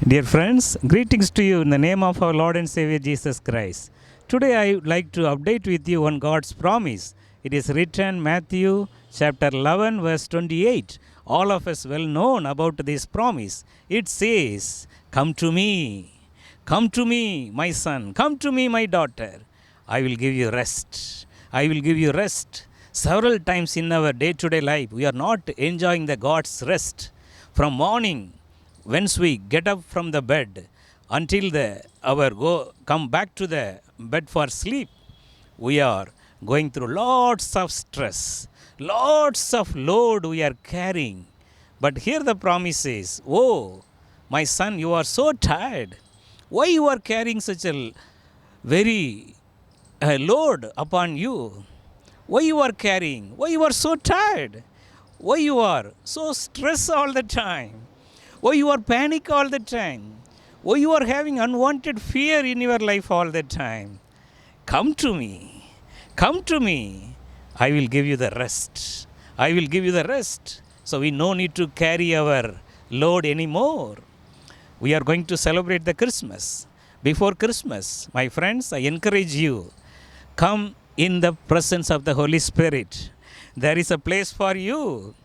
Dear friends, greetings to you in the name of our Lord and Savior Jesus Christ. Today I would like to update with you on God's promise. It is written Matthew chapter 11 verse 28. All of us well known about this promise. It says, "Come to me, my son, come to me, my daughter. I will give you rest. I will give you rest." Several times in our day-to-day life, we are not enjoying the God's rest. From morning, once we get up from the bed until our come back to the bed for sleep, we are going through lots of stress, lots of load we are carrying. But here the promise is, "Oh, my son, you are so tired. Why you are carrying such a very load upon you? Why you are carrying? Why you are so tired? Why you are so stressed all the time? Why you are panic all the time? Why you are having unwanted fear in your life all the time? Come to me. Come to me. I will give you the rest. I will give you the rest." So we no need to carry our load anymore. We are going to celebrate the Christmas. Before Christmas, my friends, I encourage you, come in the presence of the Holy Spirit. There is a place for you.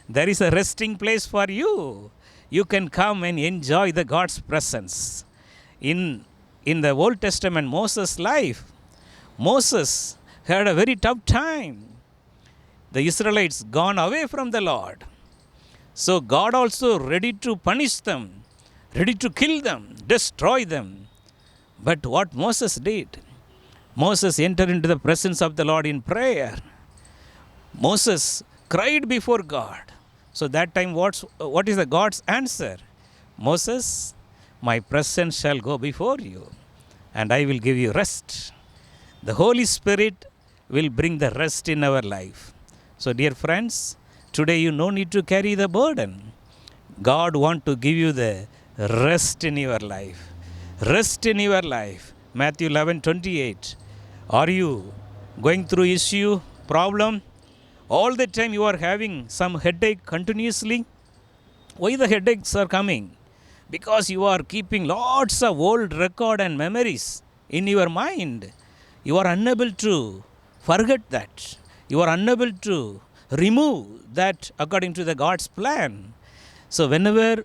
There is a resting place for you. You can come and enjoy the God's presence. In the Old Testament, Moses' life, Moses had a very tough time. The Israelites gone away from the Lord. So God also ready to punish them, ready to kill them, destroy them. But what Moses did? Moses entered into the presence of the Lord in prayer. Moses cried before God. So that time what is the God's answer? "Moses, my presence shall go before you, and I will give you rest." The Holy Spirit will bring the rest in our life. So dear friends, today you no need to carry the burden. God want to give you the rest in your life. Rest in your life. Matthew 11:28. Are you going through issue, problem? All the time you are having some headache continuously. Why the headaches are coming? Because you are keeping lots of old record and memories in your mind. You are unable to forget that. You are unable to remove that according to the God's plan. So whenever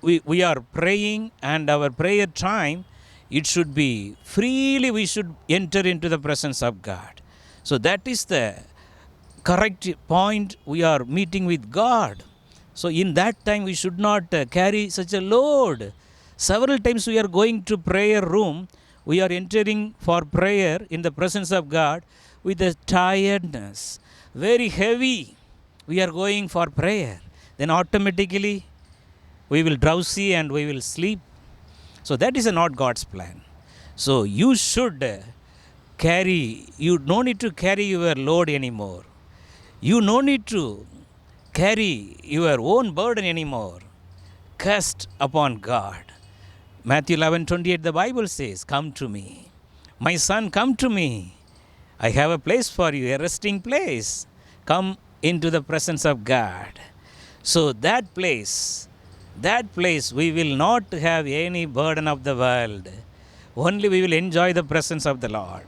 we are praying and our prayer time, it should be freely we should enter into the presence of God. So that is the correct point. We are meeting with God. So in that time we should not carry such a load. Several times we are going to prayer room, we are entering for prayer in the presence of God with a tiredness, very heavy. We are going for prayer. Then automatically we will drowsy and we will sleep. So that is not God's plan. So you should you no need to carry your load anymore. You no need to carry your own burden anymore. Cast upon God. Matthew 11:28, the Bible says, "Come to me. My son, come to me. I have a place for you, a resting place." Come into the presence of God. So that place we will not have any burden of the world. Only we will enjoy the presence of the Lord.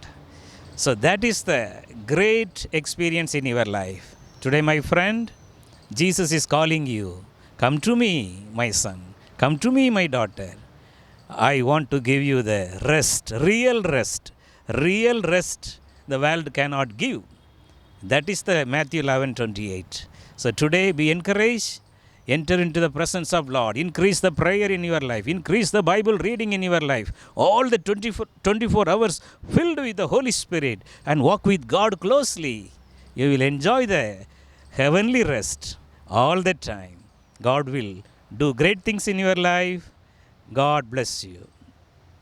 So that is the great experience in your life. Today, my friend, Jesus is calling you. Come to me, my son. Come to me, my daughter. I want to give you the rest, real rest the world cannot give. That is the Matthew 11:28. So today, be encouraged. Enter into the presence of Lord. Increase the prayer in your life. Increase the Bible reading in your life. All the 24 hours filled with the Holy Spirit and walk with God closely. You will enjoy the heavenly rest all the time. God will do great things in your life. God bless you.